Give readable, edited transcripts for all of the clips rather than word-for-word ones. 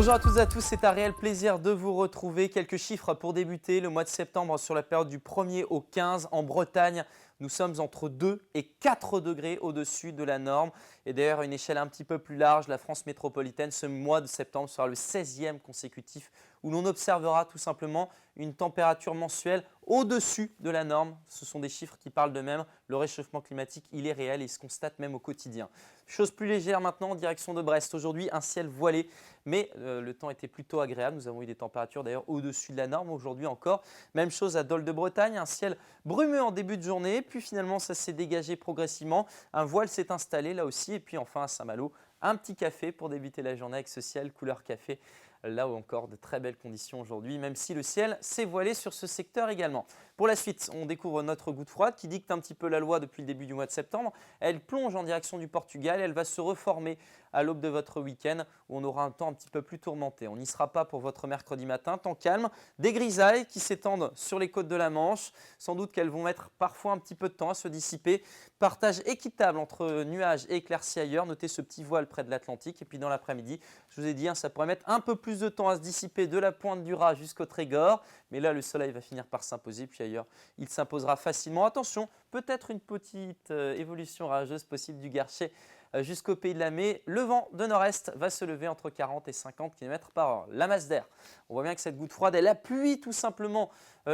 Bonjour à toutes et à tous, c'est un réel plaisir de vous retrouver. Quelques chiffres pour débuter. Le mois de septembre sur la période du 1er au 15 en Bretagne, nous sommes entre 2 et 4 degrés au-dessus de la norme. Et d'ailleurs, à une échelle un petit peu plus large, la France métropolitaine, ce mois de septembre sera le 16e consécutif où l'on observera tout simplement une température mensuelle au-dessus de la norme. Ce sont des chiffres qui parlent d'eux-mêmes. Le réchauffement climatique, il est réel et il se constate même au quotidien. Chose plus légère maintenant en direction de Brest. Aujourd'hui, un ciel voilé, mais le temps était plutôt agréable. Nous avons eu des températures d'ailleurs au-dessus de la norme aujourd'hui encore. Même chose à Dol de Bretagne, un ciel brumeux en début de journée, puis finalement ça s'est dégagé progressivement. Un voile s'est installé là aussi et puis enfin à Saint-Malo, un petit café pour débuter la journée avec ce ciel couleur café. Là où encore de très belles conditions aujourd'hui, même si le ciel s'est voilé sur ce secteur également. Pour la suite, on découvre notre goutte froide qui dicte un petit peu la loi depuis le début du mois de septembre. Elle plonge en direction du Portugal, elle va se reformer à l'aube de votre week-end où on aura un temps un petit peu plus tourmenté. On n'y sera pas pour votre mercredi matin, temps calme, des grisailles qui s'étendent sur les côtes de la Manche. Sans doute qu'elles vont mettre parfois un petit peu de temps à se dissiper. Partage équitable entre nuages et éclaircies ailleurs. Notez ce petit voile près de l'Atlantique et puis dans l'après-midi, je vous ai dit, ça pourrait mettre un peu plus de temps à se dissiper de la pointe du Raz jusqu'au Trégor. Mais là, le soleil va finir par s'imposer. Puis ailleurs, il s'imposera facilement. Attention, peut-être une petite évolution orageuse possible du Garcher jusqu'au Pays de la Mai. Le vent de nord-est va se lever entre 40 et 50 km par heure. La masse d'air, on voit bien que cette goutte froide, elle appuie tout simplement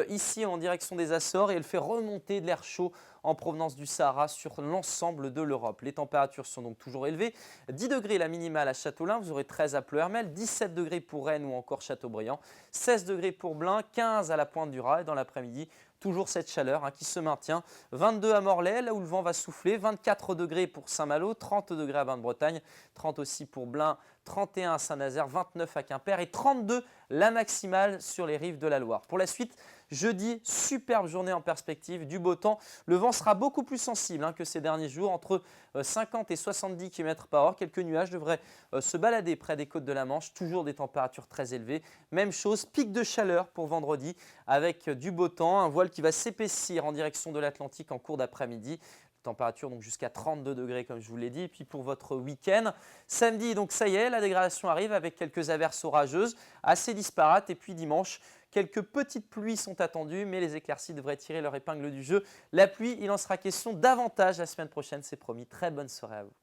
ici en direction des Açores et elle fait remonter de l'air chaud en provenance du Sahara sur l'ensemble de l'Europe. Les températures sont donc toujours élevées. 10 degrés la minimale à Châteaulin, vous aurez 13 à Pleuhermel, 17 degrés pour Rennes ou encore Châteaubriand, 16 degrés pour Blain, 15 à la Pointe du Raz et dans l'après-midi, toujours cette chaleur qui se maintient. 22 à Morlaix, là où le vent va souffler, 24 degrés pour Saint-Malo, 30 degrés à Bain-de-Bretagne, 30 aussi pour Blain, 31 à Saint-Nazaire, 29 à Quimper et 32 la maximale sur les rives de la Loire. Pour la suite, jeudi, superbe journée en perspective, du beau temps. Le vent sera beaucoup plus sensible que ces derniers jours, entre 50 et 70 km par heure. Quelques nuages devraient se balader près des côtes de la Manche, toujours des températures très élevées. Même chose, pic de chaleur pour vendredi avec du beau temps, un voile qui va s'épaissir en direction de l'Atlantique en cours d'après-midi. Température donc jusqu'à 32 degrés comme je vous l'ai dit. Et puis pour votre week-end, samedi, donc ça y est, la dégradation arrive avec quelques averses orageuses assez disparates. Et puis dimanche, quelques petites pluies sont attendues, mais les éclaircies devraient tirer leur épingle du jeu. La pluie, il en sera question davantage la semaine prochaine, c'est promis. Très bonne soirée à vous.